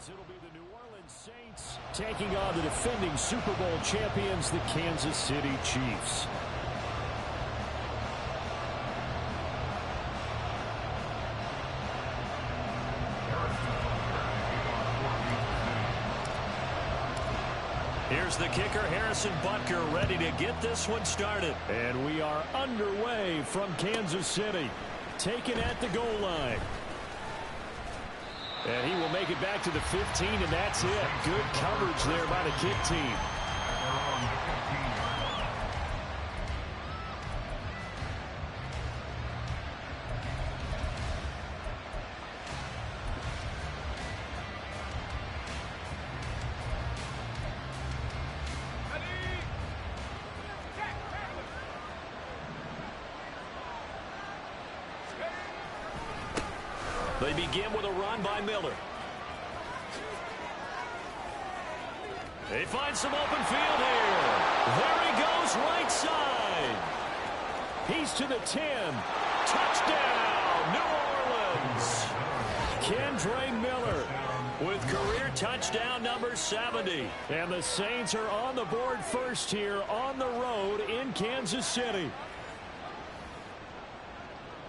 As it'll be the New Orleans Saints taking on the defending Super Bowl champions, the Kansas City Chiefs. Here's the kicker, Harrison Butker, ready to get this one started. And we are underway from Kansas City, taken at the goal line. And he will make it back to the 15, and that's it. Good coverage there by the kick team. They begin with a run by Miller. They find some open field here. There he goes, right side. He's to the 10. Touchdown, New Orleans. Kendre Miller with career touchdown number 70. And the Saints are on the board first here on the road in Kansas City.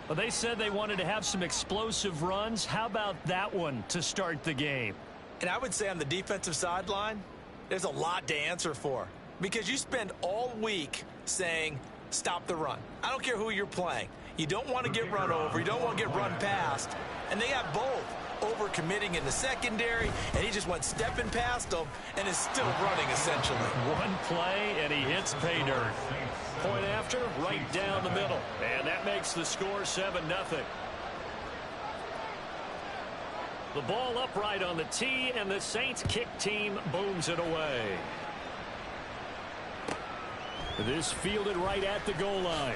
Well, they said they wanted to have some explosive runs. How about that one to start the game? And I would say on the defensive sideline, there's a lot to answer for. Because you spend all week saying, stop the run. I don't care who you're playing. You don't want to get run over. You don't want to get run past. And they have both. Over-committing in the secondary, and he just went stepping past them and is still running, essentially. One play, and he hits pay dirt. Point after, right down the middle. And that makes the score 7-0. The ball upright on the tee, and the Saints kick team booms it away. This fielded right at the goal line.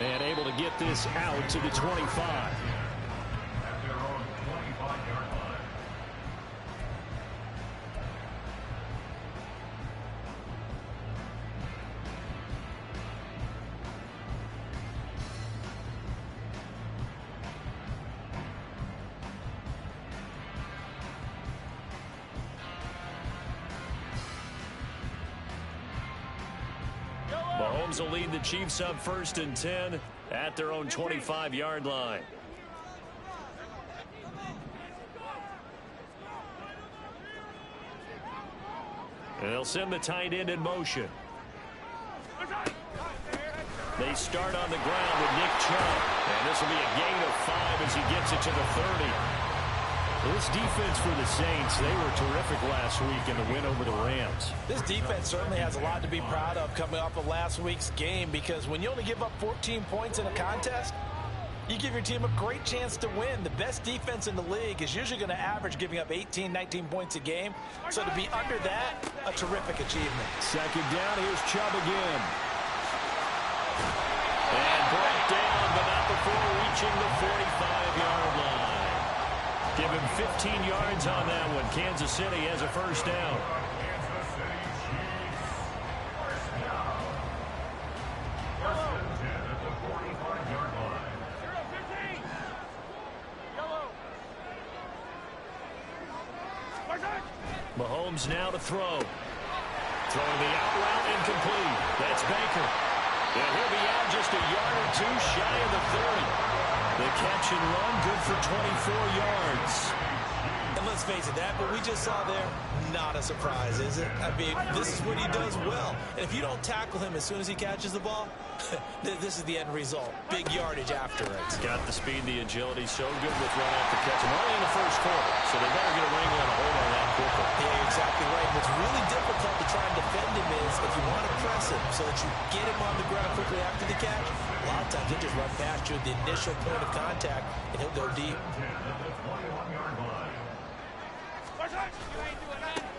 And able to get this out to the 25. Mahomes will lead the Chiefs up 1st and 10 at their own 25-yard line. And they'll send the tight end in motion. They start on the ground with Nick Chubb. And this will be a gain of 5 as he gets it to the 30. This defense for the Saints, they were terrific last week in the win over the Rams. This defense certainly has a lot to be proud of coming off of last week's game, because when you only give up 14 points in a contest, you give your team a great chance to win. The best defense in the league is usually going to average giving up 18, 19 points a game. So to be under that, a terrific achievement. Second down, here's Chubb again. And brought down, but not before reaching the 45-yard line. Give him 15 yards on that one. Kansas City has a first down. Mahomes now to throw. Throwing the out route incomplete. That's Baker. And he'll be out just a yard or two shy of the 30. The catch and run, good for 24 yards. And let's face it, that what we just saw there, not a surprise, is it? I mean, this is what he does well. And if you don't tackle him as soon as he catches the ball, this is the end result. Big yardage after it. Got the speed, the agility, so good with run after catch. And only in the first quarter, so they better get a wrangle and a hold on that quickly. Yeah, you're exactly right. What's really difficult to try and defend him is if you want to press him so that you get him on the ground quickly after the catch, a lot of times he'll just run past you at the initial point of contact, and he'll go deep.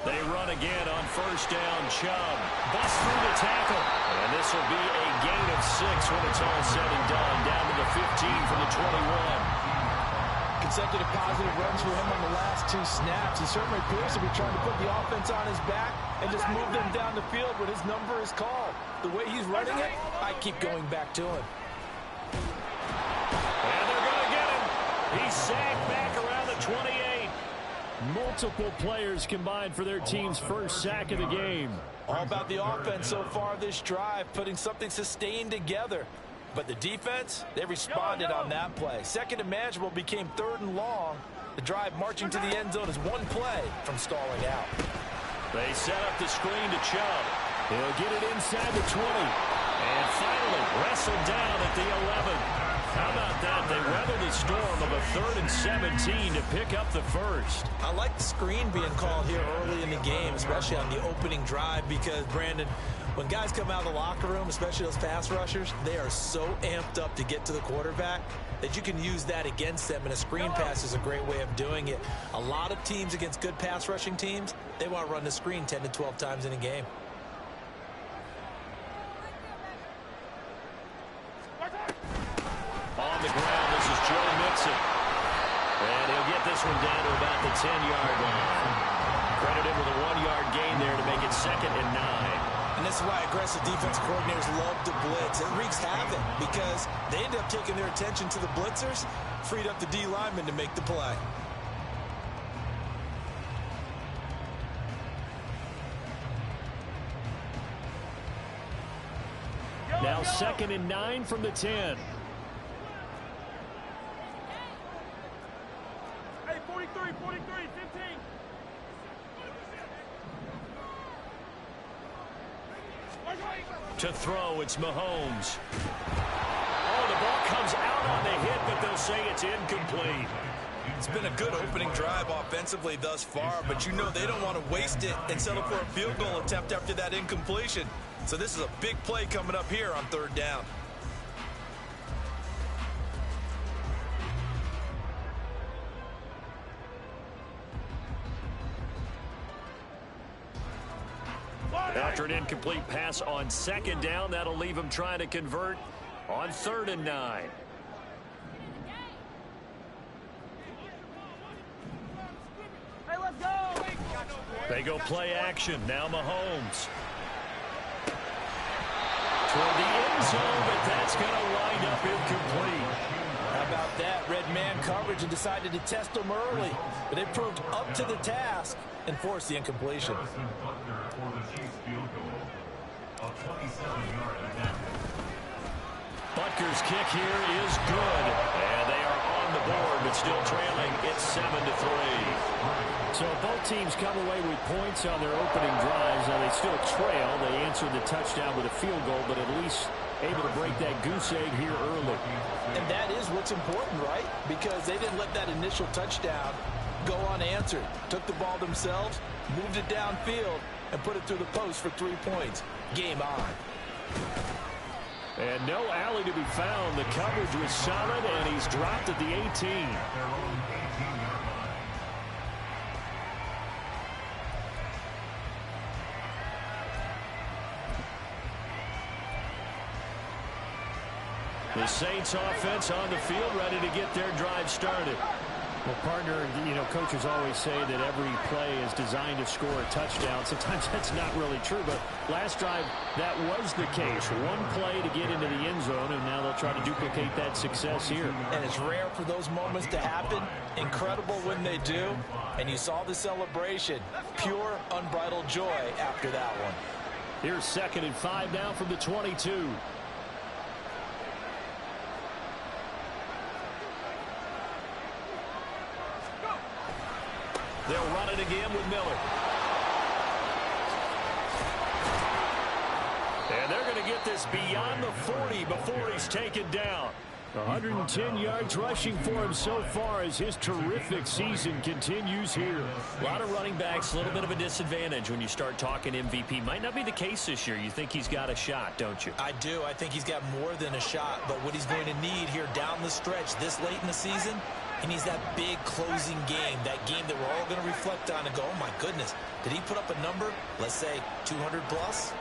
They run again on first down. Chubb busts through the tackle. And this will be a gain of 6 when it's all said and done. Down to the 15 from the 21. Consecutive positive runs for him on the last 2 snaps. He certainly appears to be trying to put the offense on his back and just move them down the field when his number is called. The way he's running it, I keep going back to him. And they're going to get him. He's sacked back around 28. Multiple players combined for their team's first sack of the game. All about the offense so far this drive, putting something sustained together. But the defense, they responded on that play. Second and manageable became 3rd and long. The drive marching to the end zone is one play from stalling out. They set up the screen to Chubb. He'll get it inside the 20. And finally wrestled down at the 11. How about that? They weathered the storm of a 3rd and 17 to pick up the first. I like the screen being called here early in the game, especially on the opening drive, because, Brandon, when guys come out of the locker room, especially those pass rushers, they are so amped up to get to the quarterback that you can use that against them, and a screen pass is a great way of doing it. A lot of teams against good pass rushing teams, they want to run the screen 10 to 12 times in a game. On the ground, this is Joe Mixon. And he'll get this one down to about the 10-yard line. Credit him with a 1-yard gain there to make it 2nd and 9. And this is why aggressive defensive coordinators love to blitz. It wreaks havoc because they end up taking their attention to the blitzers, freed up the D lineman to make the play. Now 2nd and 9 from the 10. Hey, 43, 15. To throw, it's Mahomes. Oh, the ball comes out on the hit, but they'll say it's incomplete. It's been a good opening drive offensively thus far, but you know they don't want to waste it and settle for a field goal attempt after that incompletion. So this is a big play coming up here on 3rd down. After an incomplete pass on 2nd down, that'll leave him trying to convert on 3rd and 9. Hey, let's go. They go play action. Now Mahomes. Toward the end zone, but that's going to wind up incomplete. How about that? Red man coverage and decided to test them early. But they proved up to the task and forced the incompletion. Butker's kick here is good. And they are on the board, but still trailing. It's 7-3. So both teams come away with points on their opening drives. Now they still trail. They answered the touchdown with a field goal, but at least able to break that goose egg here early. And that is what's important, right? Because they didn't let that initial touchdown go unanswered. Took the ball themselves, moved it downfield, and put it through the post for 3 points. Game on. And no alley to be found. The coverage was solid, and he's dropped at the 18. The Saints offense on the field, ready to get their drive started. Well, partner, you know, coaches always say that every play is designed to score a touchdown. Sometimes that's not really true, but last drive, that was the case. One play to get into the end zone, and now they'll try to duplicate that success here. And it's rare for those moments to happen. Incredible when they do. And you saw the celebration. Pure, unbridled joy after that one. Here's 2nd and 5 now from the 22. They'll run it again with Miller. And they're going to get this beyond the 40 before he's taken down. 110 yards rushing for him so far as his terrific season continues here. A lot of running backs, a little bit of a disadvantage when you start talking MVP. Might not be the case this year. You think he's got a shot, don't you? I do. I think he's got more than a shot. But what he's going to need here down the stretch this late in the season, he needs that big closing game, that game that we're all going to reflect on and go, oh, my goodness, did he put up a number, let's say 200 plus?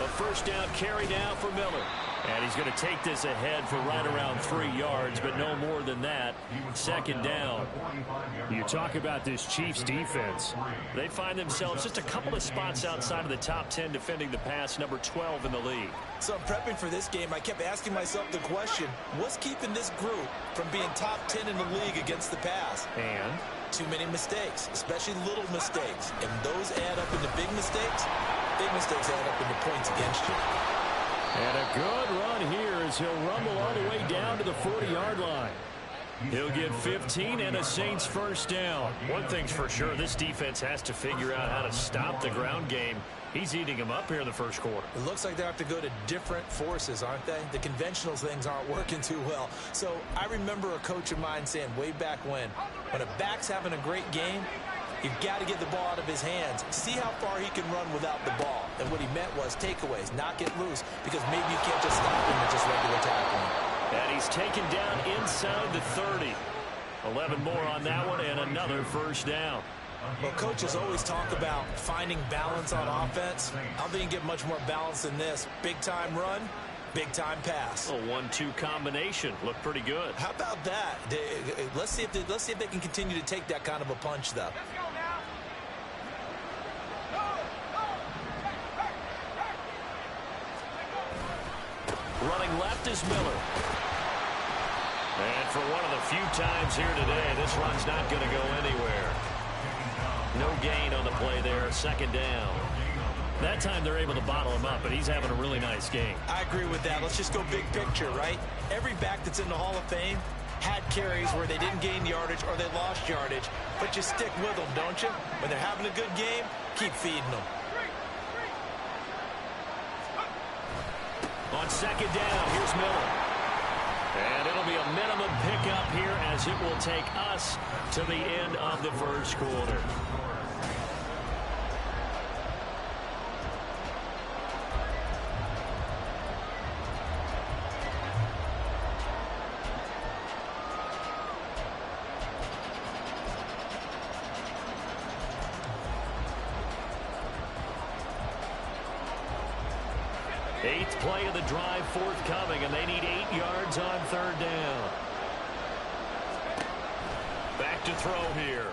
A first down carry now for Miller. And he's going to take this ahead for right around 3 yards, but no more than that. Second down. You talk about this Chiefs defense. They find themselves just a couple of spots outside of the top 10 defending the pass, number 12 in the league. So prepping for this game, I kept asking myself the question, what's keeping this group from being top 10 in the league against the pass? And too many mistakes, especially little mistakes. And those add up into big mistakes. Big mistakes add up into points against you. And a good run here as he'll rumble all the way down to the 40-yard line. He'll get 15 and a Saints first down. One thing's for sure, this defense has to figure out how to stop the ground game. He's eating them up here in the first quarter. It looks like they have to go to different forces, aren't they? The conventional things aren't working too well. So I remember a coach of mine saying way back when a back's having a great game, you've got to get the ball out of his hands. See how far he can run without the ball. And what he meant was takeaways, knock it loose, because maybe you can't just stop him with just regular tackling. And he's taken down inside the 30. 11 more on that one and another first down. Well, coaches always talk about finding balance on offense. I don't think you get much more balance than this. Big-time run, big-time pass. A 1-2 combination. Looked pretty good. How about that? Let's see if they can continue to take that kind of a punch, though. Running left is Miller. And for one of the few times here today, this run's not going to go anywhere. No gain on the play there. Second down. That time they're able to bottle him up, but he's having a really nice game. I agree with that. Let's just go big picture, right? Every back that's in the Hall of Fame had carries where they didn't gain yardage or they lost yardage, but you stick with them, don't you? When they're having a good game, keep feeding them. On second down, here's Miller. And it'll be a minimum pickup here as it will take us to the end of the first quarter. Eighth play of the drive forthcoming, and they need 8 yards on third down. Back to throw here.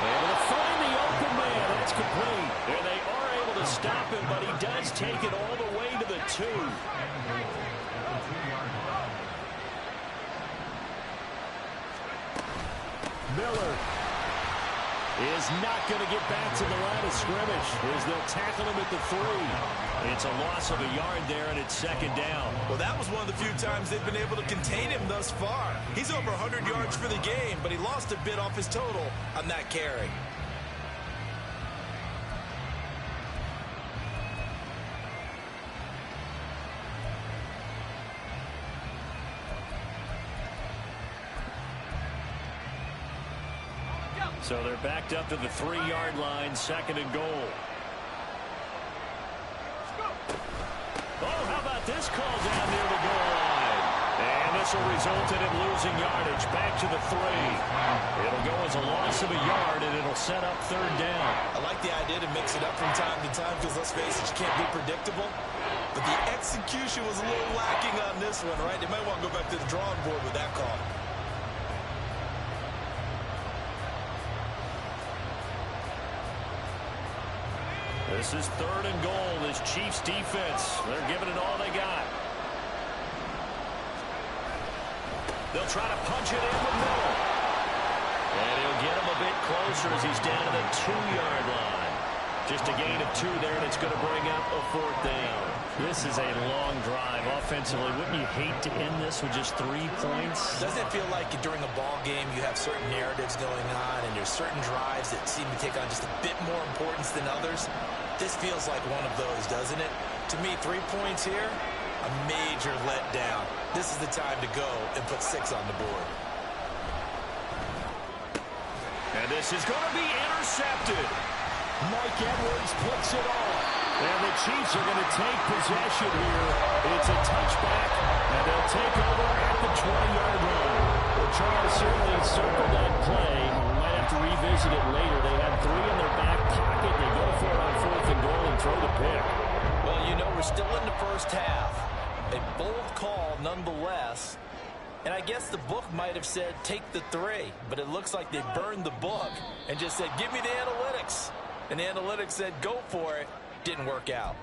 Able to find the open man. That's complete. And they are able to stop him, but he does take it all the way to the 2. Miller is not going to get back to the line of scrimmage as they'll tackle him at the 3. It's a loss of a yard there, and it's second down. Well, that was one of the few times they've been able to contain him thus far. He's over 100 yards for the game, but he lost a bit off his total on that carry. So they're backed up to the 3-yard line, second and goal. Oh, how about this call down near the goal line? And this will result in it losing yardage. Back to the 3. It'll go as a loss of a yard, and it'll set up third down. I like the idea to mix it up from time to time because, let's face it, you can't be predictable. But the execution was a little lacking on this one, right? They might want to go back to the drawing board with that call. This is third and goal. This Chiefs defense, they're giving it all they got. They'll try to punch it in with Miller. And he'll get him a bit closer as he's down to the 2-yard line. Just a gain of 2 there, and it's going to bring up a fourth down. This is a long drive offensively. Wouldn't you hate to end this with just 3 points? Doesn't it feel like during a ball game you have certain narratives going on and there's certain drives that seem to take on just a bit more importance than others? This feels like one of those, doesn't it? To me, 3 points here, a major letdown. This is the time to go and put 6 on the board. And this is going to be intercepted. Mike Edwards puts it off. And the Chiefs are going to take possession here. It's a touchback, and they'll take over at the 20-yard line. Well, Charles certainly circled that play. We might have to revisit it later. They had 3 in their back pocket. They go for it on fourth and goal and throw the pick. Well, you know, we're still in the first half. A bold call nonetheless. And I guess the book might have said take the 3, but it looks like they burned the book and just said give me the analytics. And the analytics said go for it. Didn't work out.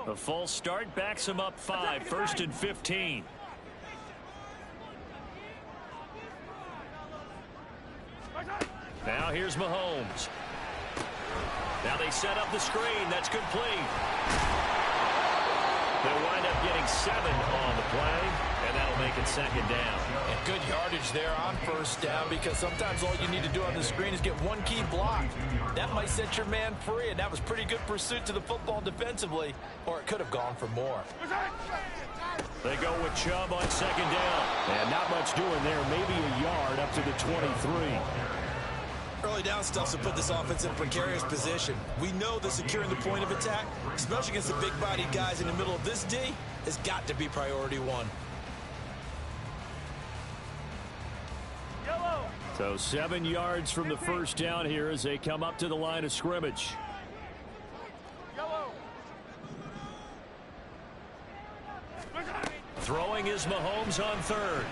A false start backs him up 5, 1st and 15. Now here's Mahomes. Now they set up the screen. That's complete. They'll wind up getting 7 on the play, and that'll make it 2nd down. And good yardage there on 1st down, because sometimes all you need to do on the screen is get one key block. That might set your man free, and that was pretty good pursuit to the football defensively, or it could have gone for more. They go with Chubb on 2nd down. And not much doing there. Maybe a yard up to the 23. Early down stuff to put this offense in a precarious position. We know that securing the point of attack, especially against the big-bodied guys in the middle of this D, has got to be priority 1. So 7 yards from the 1st down here as they come up to the line of scrimmage. Throwing is Mahomes on 3rd.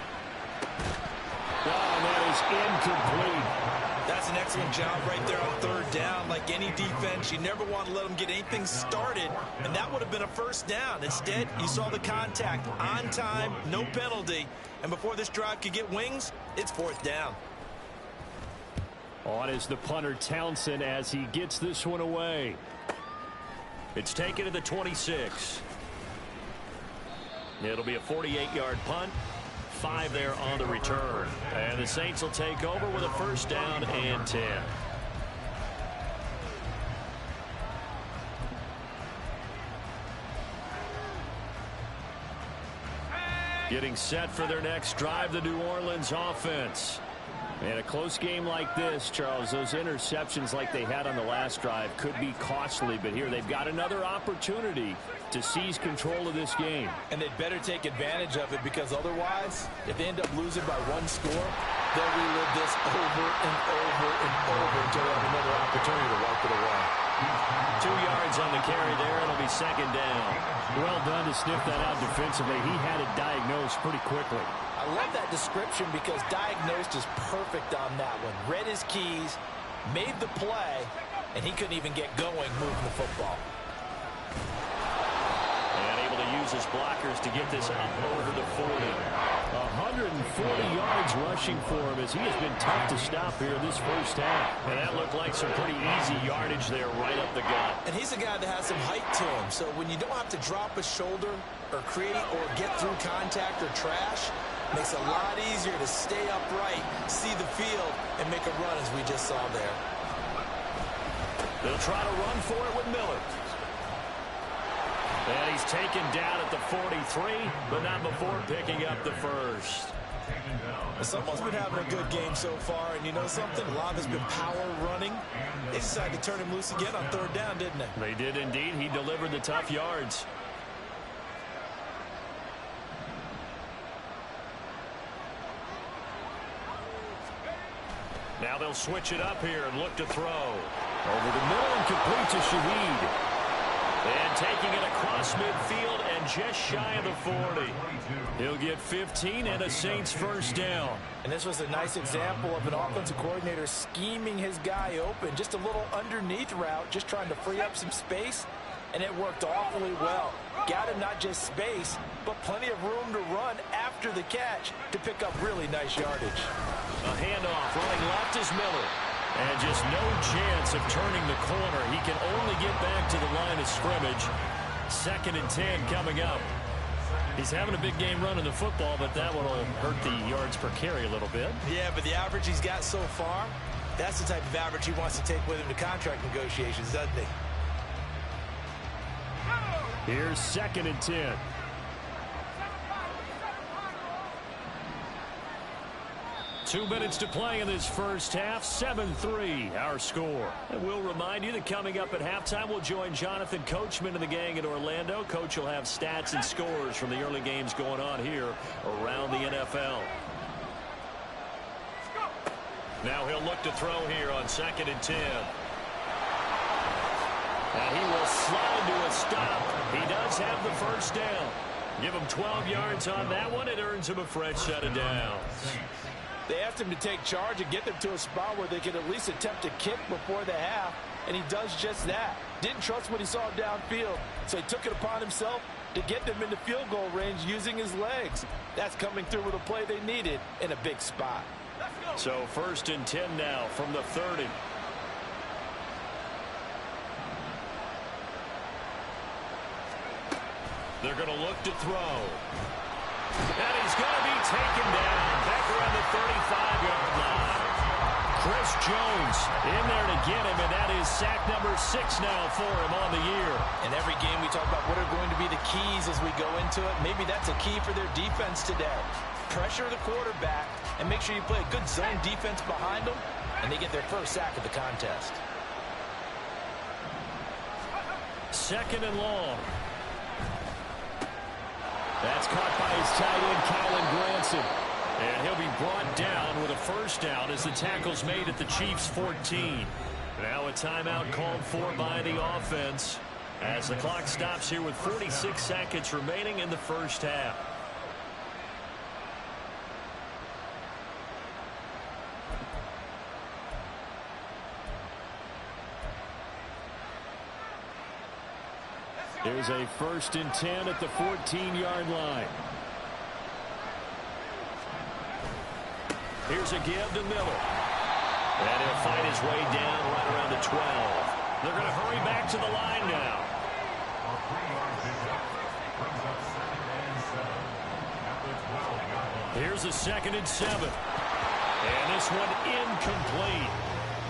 Oh, that is incomplete. That's an excellent job right there on 3rd down. Like any defense, you never want to let them get anything started, and that would have been a 1st down. Instead, you saw the contact on time, no penalty, and before this drive could get wings, it's 4th down. On is the punter Townsend as he gets this one away. It's taken to the 26. It'll be a 48-yard punt. 5 there on the return. And the Saints will take over with a 1st down and 10. Getting set for their next drive, the New Orleans offense. And a close game like this, Charles, those interceptions like they had on the last drive could be costly. But here they've got another opportunity to seize control of this game. And they'd better take advantage of it, because otherwise, if they end up losing by 1 score, they'll relive this over and over and over until they have another opportunity to wipe it away. 2 yards on the carry there. It'll be 2nd down. Well done to sniff that out defensively. He had it diagnosed pretty quickly. I love that description, because diagnosed is perfect on that one. Read his keys, made the play, and he couldn't even get going moving the football. And able to use his blockers to get this up over the 40. 140 yards rushing for him, as he has been tough to stop here in this 1st half. And that looked like some pretty easy yardage there right up the gut. And he's a guy that has some height to him, so when you don't have to drop a shoulder or create or get through contact or trash, makes it a lot easier to stay upright, see the field, and make a run, as we just saw there. They'll try to run for it with Miller. And he's taken down at the 43, but not before picking up the 1st. Someone's been having a good game so far, and you know something? A lot has been power running. They decided to turn him loose again on 3rd down, didn't they? They did indeed. He delivered the tough yards. Now they'll switch it up here and look to throw. Over the middle and complete to Shaheed. And taking it across midfield and just shy of the 40. He'll get 15 and a Saints 1st down. And this was a nice example of an offensive coordinator scheming his guy open. Just a little underneath route, just trying to free up some space. And it worked awfully well. Got him not just space, but plenty of room to run after the catch to pick up really nice yardage. A handoff running left is Miller. And just no chance of turning the corner. He can only get back to the line of scrimmage. 2nd and 10 coming up. He's having a big game running the football, but that one will hurt the yards per carry a little bit. Yeah, but the average he's got so far, that's the type of average he wants to take with him to contract negotiations, doesn't he? Here's 2nd and 10. Two minutes to play in this 1st half. 7-3 our score. And we'll remind you that coming up at halftime, we'll join Jonathan Coachman and the gang in Orlando. Coach will have stats and scores from the early games going on here around the NFL. Now he'll look to throw here on 2nd and 10. And he will slide to a stop. He does have the first down. Give him 12 yards on that one. It earns him a fresh set of downs. They asked him to take charge and get them to a spot where they could at least attempt a kick before the half, and he does just that. Didn't trust what he saw downfield, so he took it upon himself to get them into field goal range using his legs. That's coming through with a play they needed in a big spot. So 1st and 10 now from the 30. They're going to look to throw. And he's going to be taken down back around the 35-yard line. Chris Jones in there to get him, and that is sack number 6 now for him on the year. In every game we talk about what are going to be the keys as we go into it. Maybe that's a key for their defense today. Pressure the quarterback and make sure you play a good zone defense behind them, and they get their first sack of the contest. 2nd and long. That's caught by his tight end, Kylan Granson. And he'll be brought down with a first down as the tackle's made at the Chiefs' 14. Now a timeout called for by the offense as the clock stops here with 46 seconds remaining in the first half. Here's a 1st and 10 at the 14-yard line. Here's a give to Miller. And he'll fight his way down right around the 12. They're going to hurry back to the line now. Here's a 2nd and 7. And this one incomplete.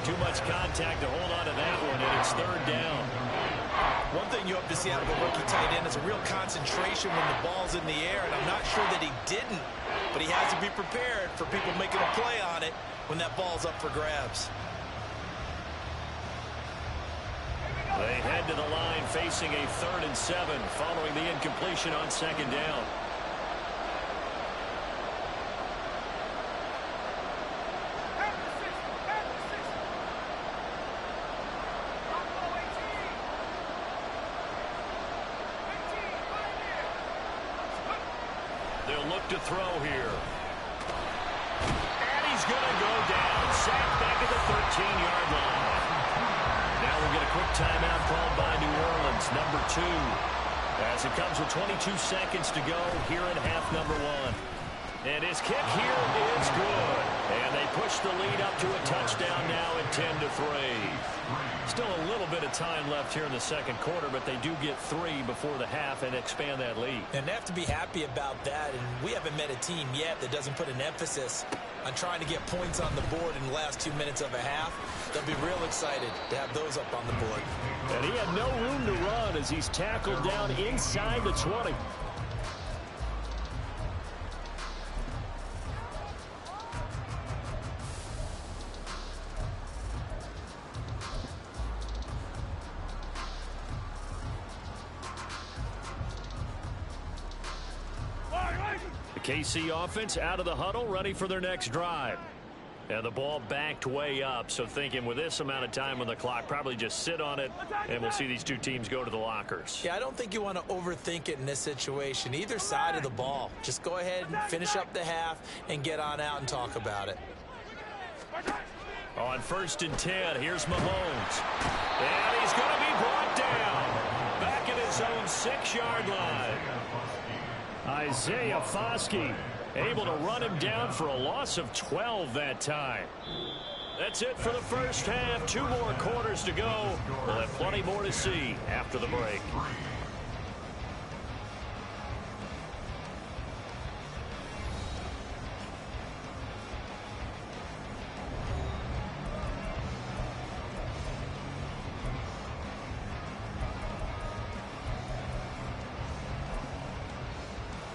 Too much contact to hold on to that one, and it's 3rd down. One thing you hope to see out of a rookie tight end is a real concentration when the ball's in the air, and I'm not sure that he didn't, but he has to be prepared for people making a play on it when that ball's up for grabs. They head to the line facing a 3rd and 7 following the incompletion on 2nd down. They'll look to throw here. And he's going to go down. Sacked back at the 13-yard line. Now we'll get a quick timeout called by New Orleans, number 2. As it comes with 22 seconds to go here in half number 1. And his kick here is good. And they push the lead up to a touchdown now at 10-3. Still a little bit of time left here in the 2nd quarter, but they do get 3 before the half and expand that lead. And they have to be happy about that. And we haven't met a team yet that doesn't put an emphasis on trying to get points on the board in the last 2 minutes of a half. They'll be real excited to have those up on the board. And he had no room to run as he's tackled down inside the 20. KC offense out of the huddle, ready for their next drive. And the ball backed way up, so thinking with this amount of time on the clock, probably just sit on it, and we'll see these two teams go to the lockers. Yeah, I don't think you want to overthink it in this situation. Either side of the ball. Just go ahead and finish up the half and get on out and talk about it. On 1st and 10, here's Mahomes. And he's going to be brought down. Back at his own 6-yard line. Isaiah Foskey able to run him down for a loss of 12 that time. That's it for the first half. 2 more quarters to go. We'll have plenty more to see after the break.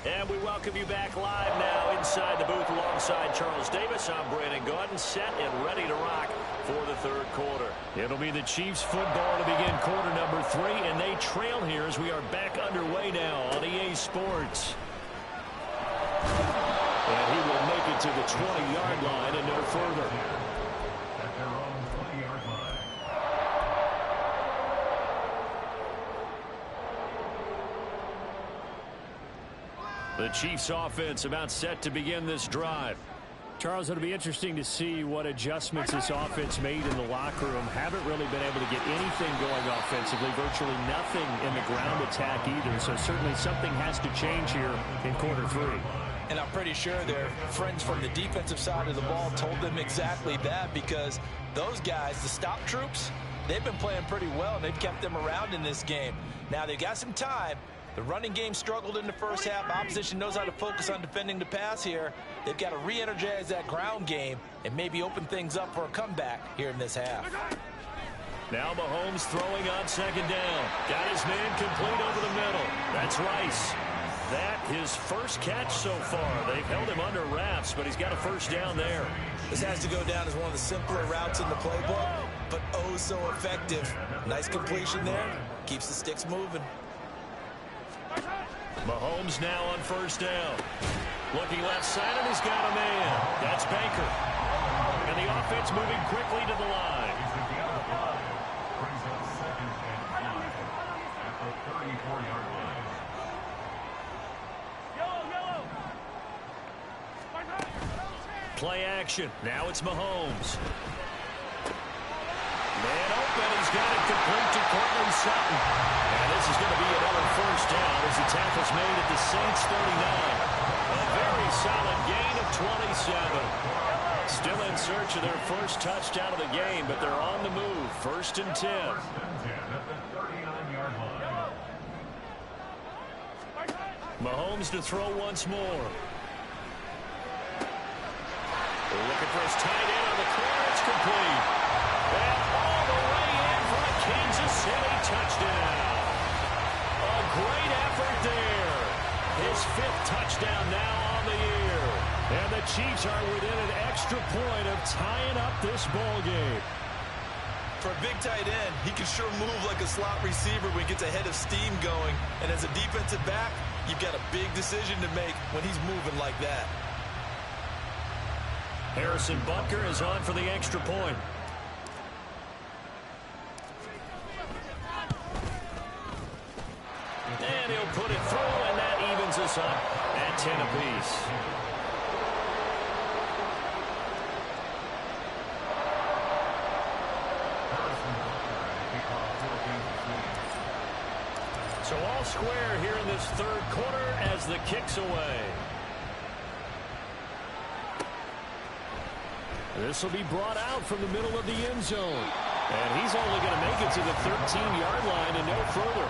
And we welcome you back live now inside the booth alongside Charles Davis. I'm Brandon Gaudin, set and ready to rock for the 3rd quarter. It'll be the Chiefs football to begin quarter number 3, and they trail here as we are back underway now on EA Sports. And he will make it to the 20-yard line and no further. The Chiefs offense about set to begin this drive. Charles, it'll be interesting to see what adjustments this offense made in the locker room. Haven't really been able to get anything going offensively, virtually nothing in the ground attack either. So certainly something has to change here in quarter three. And I'm pretty sure their friends from the defensive side of the ball told them exactly that, because those guys, the stop troops, they've been playing pretty well, and they've kept them around in this game. Now, they've got some time. The running game struggled in the first half. Opposition knows how to focus on defending the pass here. They've got to re-energize that ground game and maybe open things up for a comeback here in this half. Now Mahomes throwing on second down. Got his man complete over the middle. That's Rice. That his first catch so far. They've held him under wraps, but he's got a first down there. This has to go down as one of the simpler routes in the playbook, but oh so effective. Nice completion there. Keeps the sticks moving. Mahomes now on first down. Looking left side, and he's got a man. That's Baker. And the offense moving quickly to the line. Play action. Now it's Mahomes. Man open. He's got it complete to Cortland Sutton. And this is going to be another first down as the tackle's made at the Saints 39. A very solid gain of 27. Still in search of their first touchdown of the game, but they're on the move. First and 10. Mahomes to throw once more. Looking for his tight end on the corner. It's complete. And all the way in for a Kansas City touchdown. A great effort there. His fifth touchdown now on the year. And the Chiefs are within an extra point of tying up this ball game. For a big tight end, he can sure move like a slot receiver when he gets a head of steam going. And as a defensive back, you've got a big decision to make when he's moving like that. Harrison Butker is on for the extra point. And he'll put it through, and that evens us up at 10 apiece. So all square here in this third quarter as the kick's away. This will be brought out from the middle of the end zone. And he's only going to make it to the 13-yard line and no further.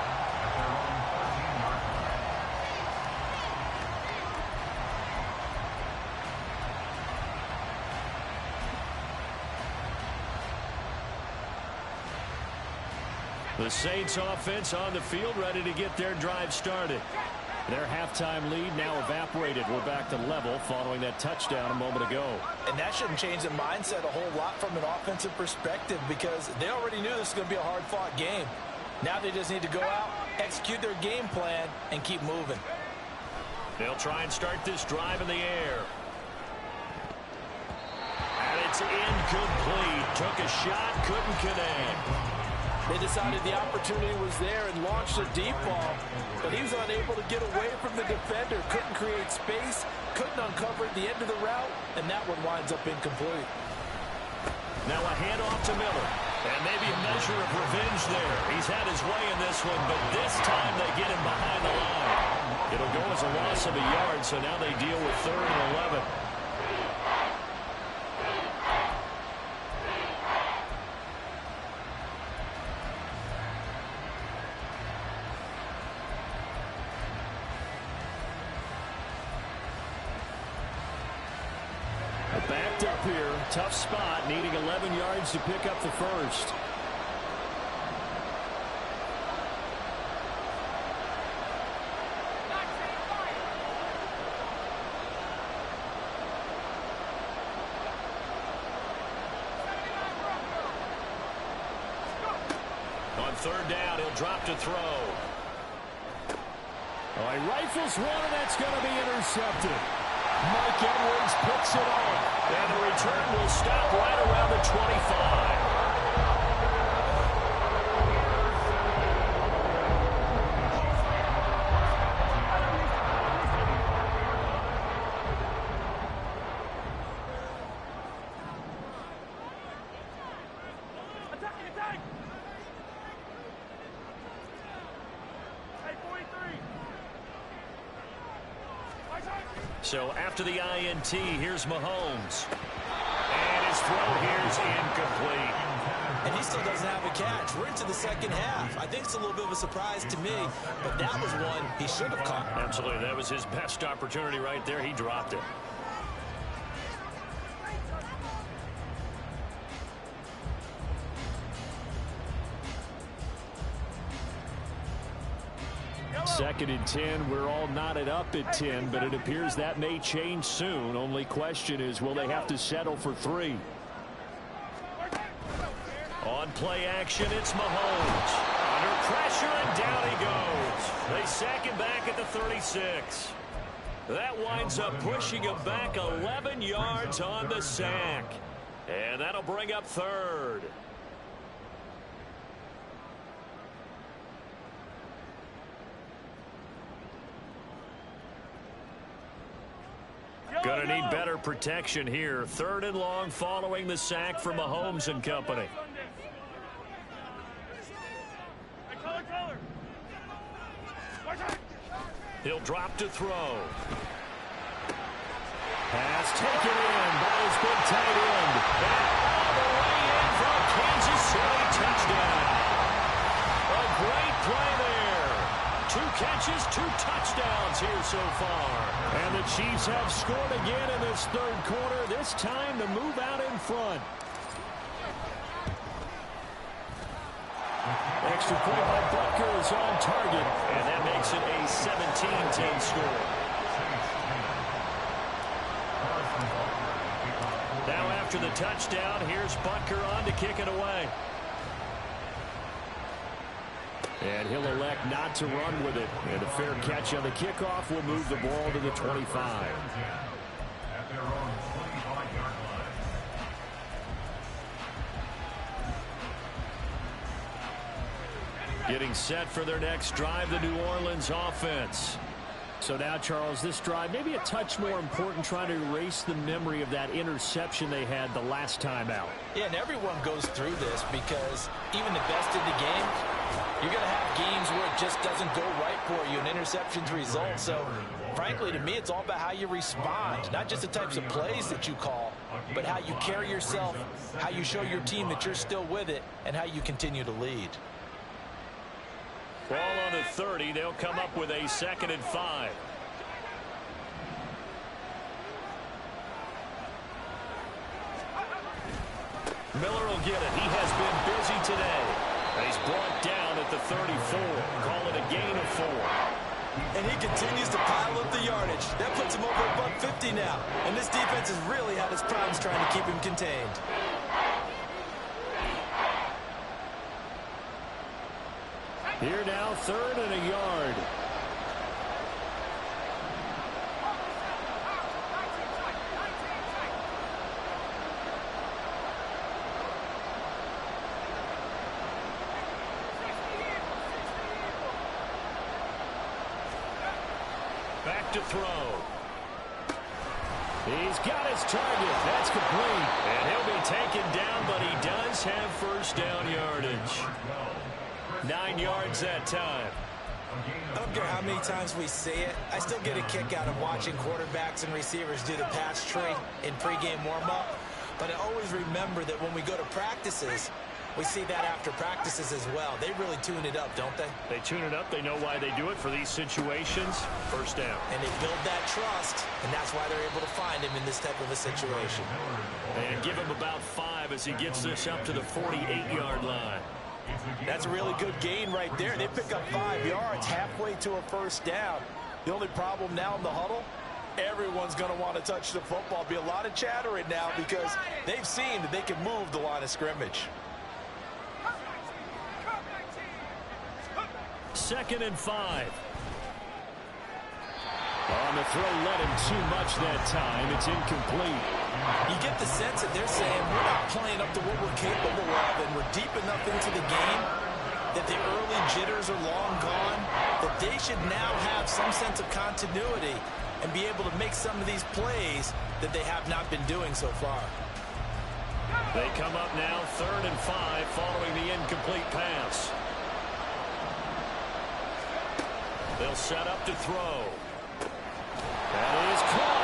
The Saints offense on the field ready to get their drive started. Their halftime lead now evaporated. We're back to level following that touchdown a moment ago. And that shouldn't change the mindset a whole lot from an offensive perspective, because they already knew this was going to be a hard-fought game. Now they just need to go out, execute their game plan, and keep moving. They'll try and start this drive in the air. And it's incomplete. Took a shot, couldn't connect. They decided the opportunity was there and launched a deep ball, but he was unable to get away from the defender, couldn't create space, couldn't uncover the end of the route, and that one winds up incomplete. Now a handoff to Miller, and maybe a measure of revenge there. He's had his way in this one, but this time they get him behind the line. It'll go as a loss of a yard, so now they deal with 3rd and 11. Backed up here, tough spot, needing 11 yards to pick up the first. On 3rd down, he'll drop to throw. Oh, he rifles one, and that's going to be intercepted. Mike Edwards picks it off, and the return will stop right around the 25. So after the INT, here's Mahomes. And his throw here is incomplete. And he still doesn't have a catch. We're into the second half. I think it's a little bit of a surprise to me, but that was one he should have caught. Absolutely. That was his best opportunity right there. He dropped it. Second and 10. We're all knotted up at 10, but it appears that may change soon. Only question is, will they have to settle for 3? On play action, it's Mahomes. Under pressure, and down he goes. They sack him back at the 36. That winds up pushing him back 11 yards on the sack. And that'll bring up third. Gonna need better protection here. Third and long following the sack from Mahomes and company. He'll drop to throw. Pass taken in by his big tight end. And all the way in for a Kansas City touchdown. A great play there. 2 catches, 2 touchdowns here so far. And the Chiefs have scored again in this third quarter, this time to move out in front. Extra point by Butker is on target. And that makes it a 17-10 score. Now after the touchdown, here's Butker on to kick it away. And he'll elect not to run with it. And a fair catch on the kickoff will move the ball to the 25. Getting set for their next drive, the New Orleans offense. So now, Charles, this drive maybe a touch more important, trying to erase the memory of that interception they had the last time out. Yeah, and everyone goes through this because even the best in the game, you're going to have games where it just doesn't go right for you, and interceptions result. So, frankly, to me, it's all about how you respond, not just the types of plays that you call, but how you carry yourself, how you show your team that you're still with it, and how you continue to lead. Ball on the 30. They'll come up with a 2nd and 5. Miller will get it. He has been busy today. And he's brought down at the 34. Call it a gain of 4. And he continues to pile up the yardage. That puts him over $150 now. And this defense has really had its problems trying to keep him contained. Here now, 3rd and a yard. Back to throw. He's got his target. That's complete. And he'll be taken down, but he does have first down yardage. 9 yards that time. I don't care how many times we see it. I still get a kick out of watching quarterbacks and receivers do the pass tree in pregame warm-up. But I always remember that when we go to practices, we see that after practices as well. They really tune it up, don't they? They tune it up. They know why they do it for these situations. First down. And they build that trust, and that's why they're able to find him in this type of a situation. And give him about 5 as he gets this up to the 48-yard line. That's a really good gain right there. They pick up 5 yards halfway to a first down. The only problem now in the huddle, everyone's going to want to touch the football. Be a lot of chattering now because they've seen that they can move the line of scrimmage. 2nd and 5. On the throw, led him too much that time. It's incomplete. You get the sense that they're saying we're not playing up to what we're capable of, and we're deep enough into the game that the early jitters are long gone, that they should now have some sense of continuity and be able to make some of these plays that they have not been doing so far. They come up now 3rd and 5 following the incomplete pass. They'll set up to throw. That is caught.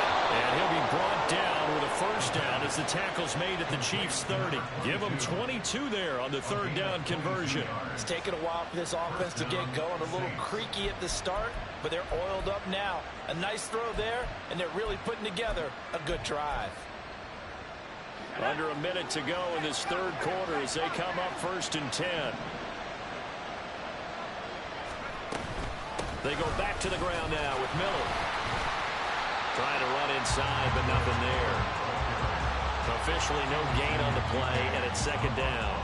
the tackle's made at the Chiefs' 30. Give them 22 there on the third down conversion. It's taken a while for this offense to get going. A little creaky at the start, but they're oiled up now. A nice throw there, and they're really putting together a good drive. Under a minute to go in this third quarter as they come up 1st and 10. They go back to the ground now with Miller. Trying to run inside, but nothing there. Officially no gain on the play, and it's 2nd down.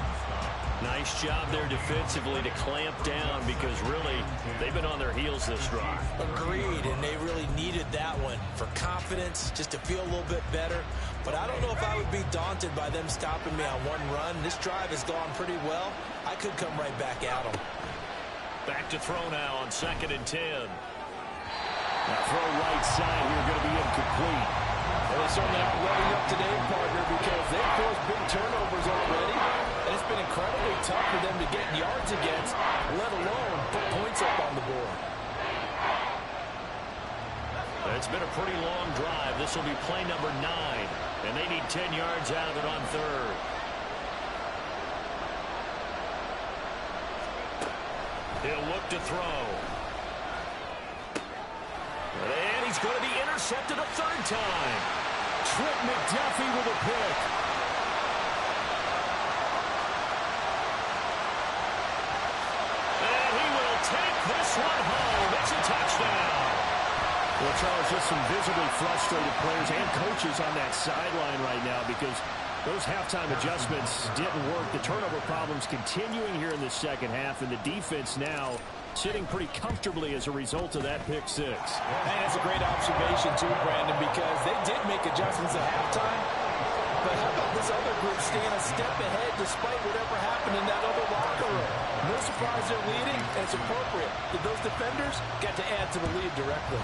Nice job there defensively to clamp down because really they've been on their heels this drive. Agreed, and they really needed that one for confidence, just to feel a little bit better. But I don't know if I would be daunted by them stopping me on one run. This drive has gone pretty well. I could come right back at them. Back to throw now on 2nd and 10. Now throw right side here going to be incomplete. Well, they certainly aren't letting up today, partner, because they've forced big turnovers already. And it's been incredibly tough for them to get yards against, let alone put points up on the board. It's been a pretty long drive. This will be play number 9. And they need 10 yards out of it on 3rd. He'll look to throw. And he's going to be intercepted a 3rd time. Trip McDuffie with a pick. And he will take this one home. It's a touchdown. Well, Charles, just some visibly frustrated players and coaches on that sideline right now because those halftime adjustments didn't work. The turnover problems continuing here in the second half, and the defense now sitting pretty comfortably as a result of that pick 6. And that's a great observation, too, Brandon, because they did make adjustments at halftime. But how about this other group staying a step ahead despite whatever happened in that other locker room? No surprise they're leading, and it's appropriate that those defenders got to add to the lead directly.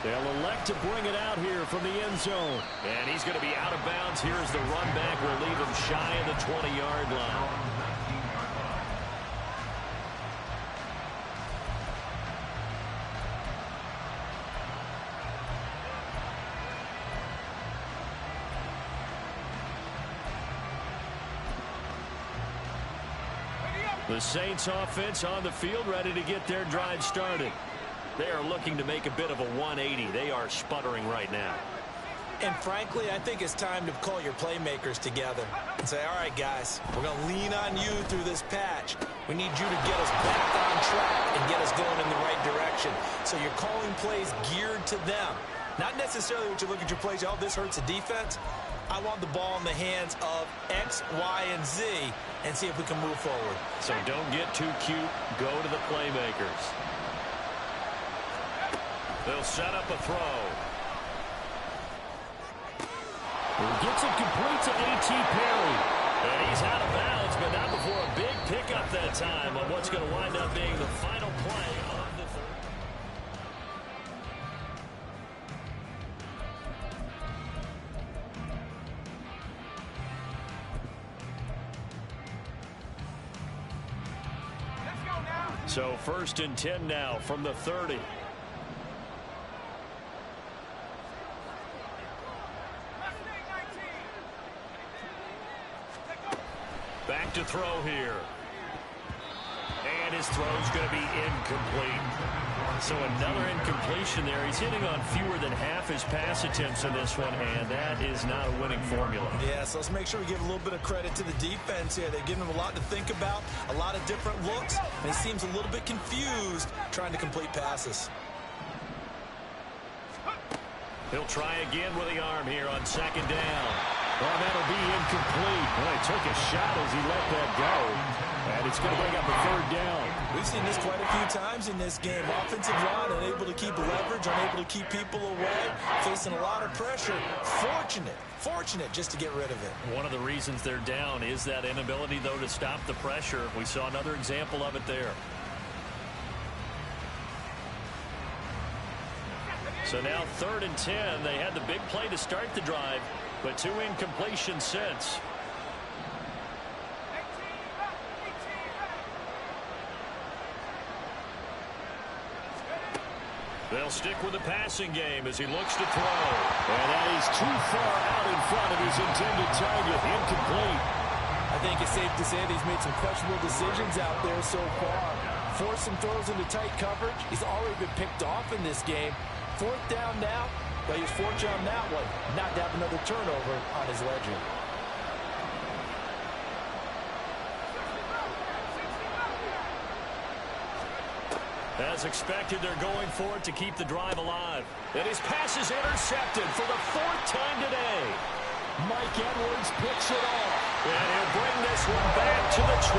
They'll elect to bring it out here from the end zone. And he's going to be out of bounds. Here's the run back. Will leave him shy of the 20-yard line. The Saints offense on the field ready to get their drive started. They are looking to make a bit of a 180. They are sputtering right now. And frankly, I think it's time to call your playmakers together and say, all right, guys, we're going to lean on you through this patch. We need you to get us back on track and get us going in the right direction. So you're calling plays geared to them. Not necessarily what you look at your plays, oh, this hurts the defense. I want the ball in the hands of X, Y, and Z and see if we can move forward. So don't get too cute. Go to the playmakers. They'll set up a throw. He gets it complete to A.T. Perry. And he's out of bounds, but not before a big pickup that time on what's going to wind up being the final play of the third. So 1st and 10 now from the 30. Back to throw here. And his throw's going to be incomplete. So another incompletion there. He's hitting on fewer than half his pass attempts in this one, and that is not a winning formula. Yeah, so let's make sure we give a little bit of credit to the defense here. They've given him a lot to think about, a lot of different looks, and he seems a little bit confused trying to complete passes. He'll try again with the arm here on 2nd down. Well, that'll be incomplete. Well, he took a shot as he let that go. And it's going to bring up a 3rd down. We've seen this quite a few times in this game. Offensive line unable to keep leverage, unable to keep people away, facing a lot of pressure. Fortunate just to get rid of it. One of the reasons they're down is that inability, though, to stop the pressure. We saw another example of it there. So now 3rd and 10. They had the big play to start the drive, but 2 incompletions since. They'll stick with the passing game as he looks to throw. And that is too far out in front of his intended target. Incomplete. I think it's safe to say that he's made some questionable decisions out there so far. Forced some throws into tight coverage. He's already been picked off in this game. 4th down now, but he was fortunate on that one not to have another turnover on his ledger. As expected, they're going for it to keep the drive alive. And his pass is intercepted for the 4th time today. Mike Edwards picks it off. And he'll bring this one back to the 29.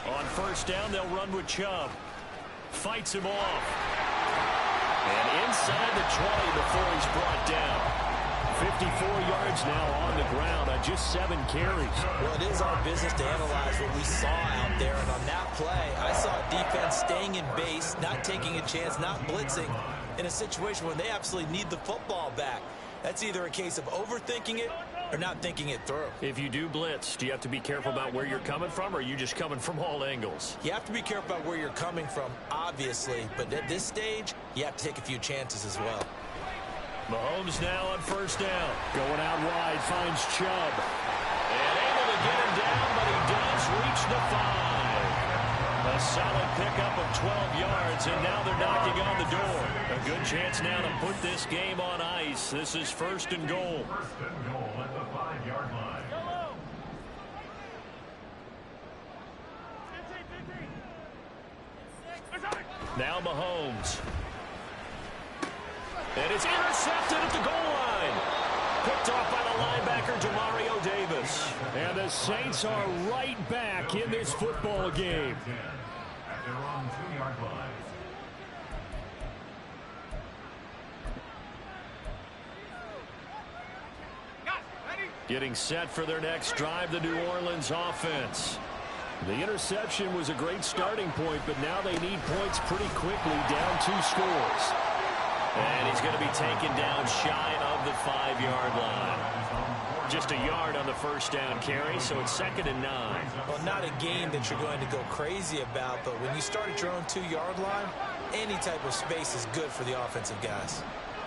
On 1st down, they'll run with Chubb. Fights him off. And inside the 20 before he's brought down. 54 yards now on the ground on just 7 carries. Well, it is our business to analyze what we saw out there. And on that play, I saw defense staying in base, not taking a chance, not blitzing in a situation where they absolutely need the football back. That's either a case of overthinking it or not thinking it through. If you do blitz, do you have to be careful about where you're coming from, or are you just coming from all angles? You have to be careful about where you're coming from, obviously. But at this stage, you have to take a few chances as well. Mahomes now on 1st down. Going out wide, finds Chubb. And able to get him down, but he does reach the 5. A solid pickup of 12 yards, and now they're knocking on the door. A good chance now to put this game on ice. This is 1st and goal. 1st and goal at the 5-yard line. Now Mahomes. And it's intercepted at the goal line. Picked off by the linebacker, Demario Davis. And the Saints are right back in this football game. At their own 2-yard line. Getting set for their next drive, the New Orleans offense. The interception was a great starting point, but now they need points pretty quickly, down 2 scores. And he's going to be taken down shy of the 5-yard line. Just a yard on the 1st down carry, so it's 2nd and 9. Well, not a game that you're going to go crazy about, but when you start at your own 2-yard line, any type of space is good for the offensive guys.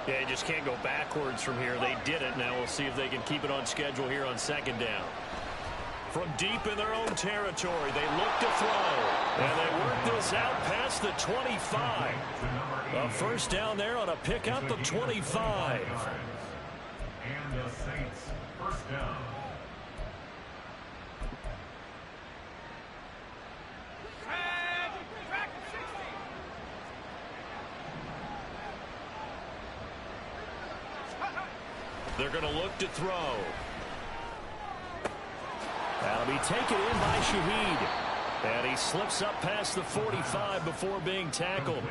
Yeah, you just can't go backwards from here. They did it. Now we'll see if they can keep it on schedule here on 2nd down. From deep in their own territory, they look to throw. And they work this out past the 25. A 1st down there on a pickup of 25. And the Saints 1st down. They're going to look to throw. That'll be taken in by Shaheed. And he slips up past the 45 before being tackled.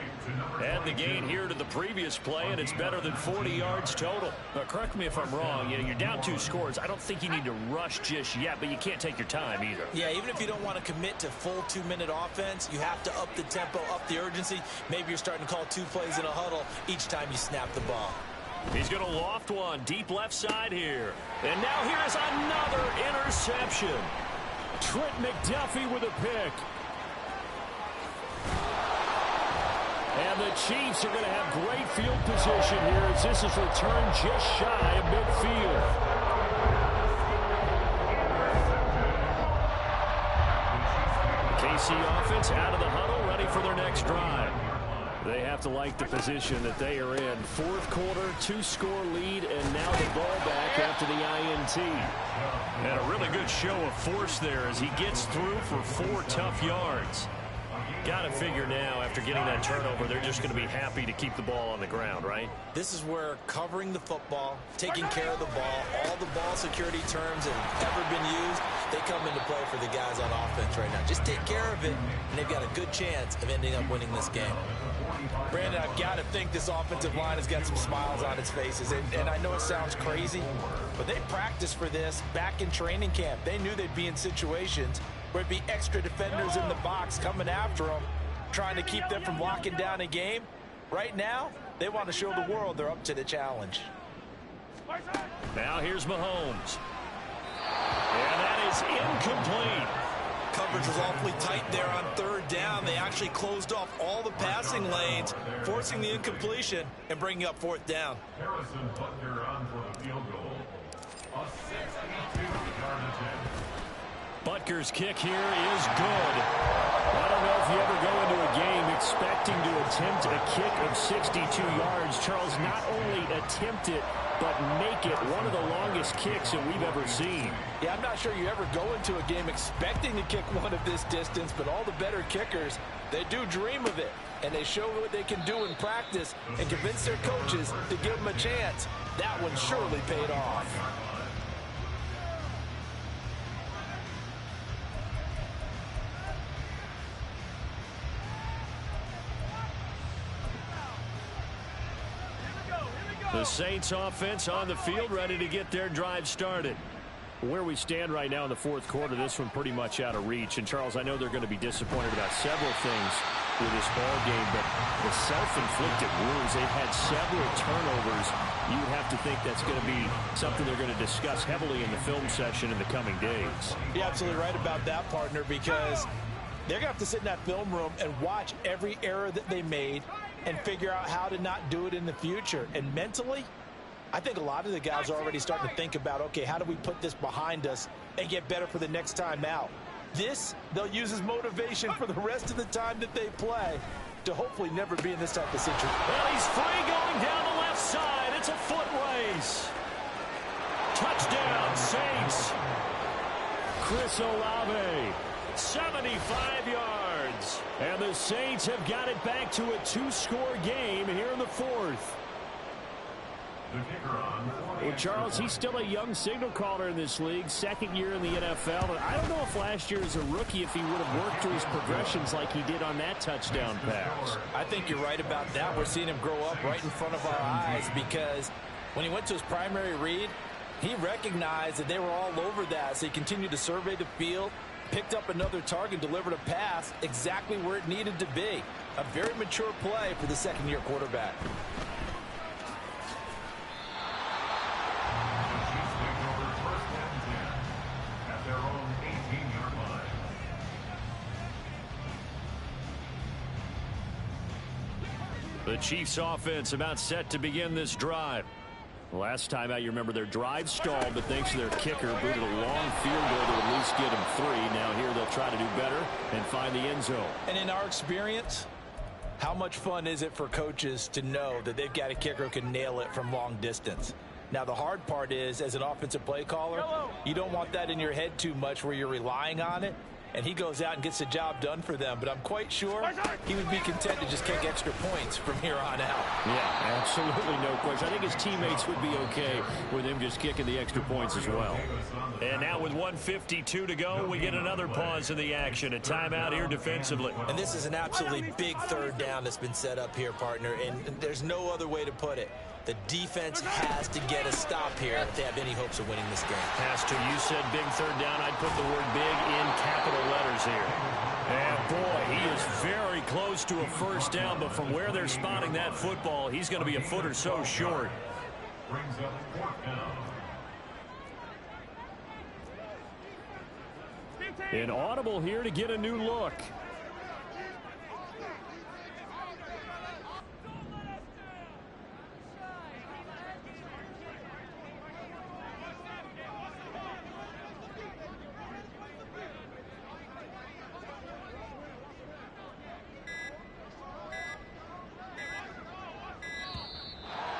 Add the gain here to the previous play, and it's better than 40 yards total. Now, correct me if I'm wrong. You know, you're down 2 scores. I don't think you need to rush just yet, but you can't take your time either. Yeah, even if you don't want to commit to full 2-minute offense, you have to up the tempo, up the urgency. Maybe you're starting to call 2 plays in a huddle each time you snap the ball. He's going to loft one deep left side here. And now here's another interception. Trent McDuffie with a pick. And the Chiefs are going to have great field position here as this is returned just shy of midfield. The KC offense out of the huddle, ready for their next drive. They have to like the position that they are in. 4th quarter, 2-score lead, and now the ball back after the INT. And a really good show of force there as he gets through for 4 tough yards. Got to figure now, after getting that turnover, they're just going to be happy to keep the ball on the ground, right? This is where covering the football, taking care of the ball, all the ball security terms that have ever been used, they come into play for the guys on offense right now. Just take care of it, and they've got a good chance of ending up winning this game. Brandon, I've got to think this offensive line has got some smiles on its faces. And I know it sounds crazy, but they practiced for this back in training camp. They knew they'd be in situations where it'd be extra defenders in the box coming after them, trying to keep them from locking down a game. Right now, they want to show the world they're up to the challenge. Now here's Mahomes. And that is incomplete. Coverage was awfully tight there on third down. They actually closed off all the passing lanes, forcing the incompletion and bringing up fourth down. Harrison Butker on for the field goal. A 62-yard attempt. Butker's kick here is good. I don't know if you ever go into a game expecting to attempt a kick of 62 yards. Charles, not only attempt it, but make it one of the longest kicks that we've ever seen. Yeah, I'm not sure you ever go into a game expecting to kick one of this distance, but all the better kickers, they do dream of it. And they show what they can do in practice and convince their coaches to give them a chance. That one surely paid off. The Saints offense on the field, ready to get their drive started. Where we stand right now in the fourth quarter, this one pretty much out of reach. And, Charles, I know they're going to be disappointed about several things with this ball game, but the self-inflicted wounds, they've had several turnovers. You would have to think that's going to be something they're going to discuss heavily in the film session in the coming days. You're absolutely right about that, partner, because they're going to have to sit in that film room and watch every error that they made and figure out how to not do it in the future. And mentally, I think a lot of the guys are already starting to think about, okay, how do we put this behind us and get better for the next time out? This, they'll use as motivation for the rest of the time that they play to hopefully never be in this type of situation. Well, he's free going down the left side. It's a foot race. Touchdown, Saints. Chris Olave, 75 yards. And the Saints have got it back to a two-score game here in the fourth. The kicker on for Well, Charles, he's still a young signal caller in this league, second year in the NFL. And I don't know if last year as a rookie, if he would have worked through his progressions like he did on that touchdown pass. I think you're right about that. We're seeing him grow up right in front of our eyes because when he went to his primary read, he recognized that they were all over that. So he continued to survey the field, picked up another target, delivered a pass exactly where it needed to be. A very mature play for the second-year quarterback. The Chiefs offense about set to begin this drive. Last time out, you remember their drive stalled, but thanks to their kicker, booted a long field goal to at least get him 3. Now here they'll try to do better and find the end zone. And in our experience, how much fun is it for coaches to know that they've got a kicker who can nail it from long distance? Now, the hard part is, as an offensive play caller, you don't want that in your head too much where you're relying on it. And he goes out and gets the job done for them. But I'm quite sure he would be content to just kick extra points from here on out. Yeah, absolutely no question. I think his teammates would be okay with him just kicking the extra points as well. And now with 1:52 to go, we get another pause in the action. A timeout here defensively. And this is an absolutely big third down that's been set up here, partner. And there's no other way to put it. The defense has to get a stop here if they have any hopes of winning this game. Has to. You said big third down. I'd put the word big in capital letters here. And boy, he is very close to a first down, but from where they're spotting that football, he's going to be a foot or so short. brings up fourth down. An audible here to get a new look.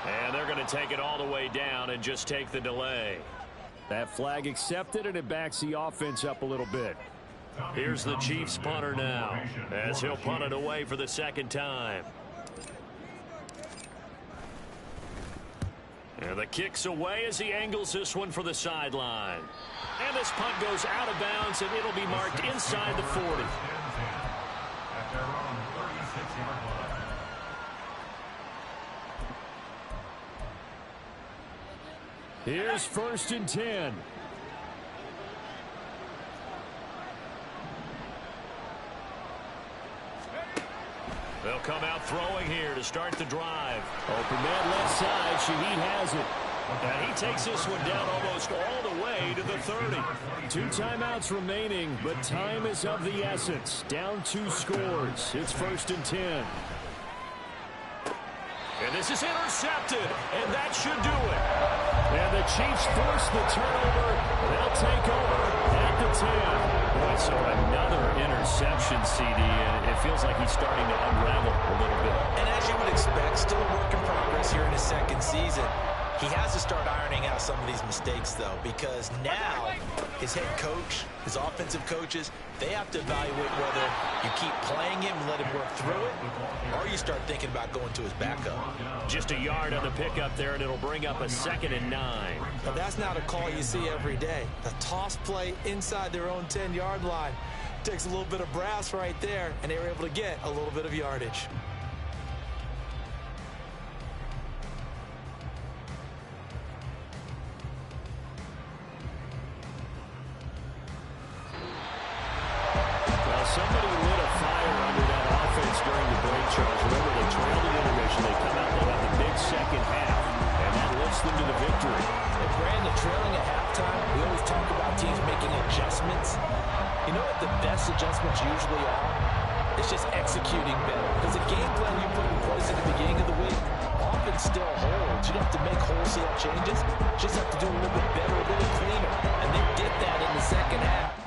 And they're going to take it all the way down and just take the delay. That flag accepted, and it backs the offense up a little bit. Here's the Chiefs punter now, as he'll punt it away for the second time. And the kick's away as he angles this one for the sideline. And this punt goes out of bounds, and it'll be marked inside the 40. At their own 36-yard line. Here's 1st and 10. They'll come out throwing here to start the drive. Open man left side. Shaheed has it. And he takes this one down almost all the way to the 30. 2 timeouts remaining, but time is of the essence. Down 2 scores. It's 1st and 10. And this is intercepted, and that should do it. And the Chiefs force the turnover. They'll take over at the 10. Boy, so another interception, CD, and it feels like he's starting to unravel a little bit. And as you would expect, still a work in progress here in his 2nd season. He has to start ironing out some of these mistakes, though, because now his head coach, his offensive coaches, they have to evaluate whether you keep playing him and let him work through it, or you start thinking about going to his backup. Just a yard on the pickup there, and it'll bring up a 2nd and 9. But that's not a call you see every day. The toss play inside their own 10-yard line takes a little bit of brass right there, and they were able to get a little bit of yardage. Somebody lit a fire under that offense during the break, Charles. Remember, they trailed in intermission. They come out, they have the big second half, and that lifts them to the victory. And Brandon, trailing at halftime, we always talk about teams making adjustments. You know what the best adjustments usually are? It's just executing better. Because the game plan you put in place at the beginning of the week often still holds. You don't have to make wholesale changes. You just have to do a little bit better, a little cleaner. And they did that in the second half.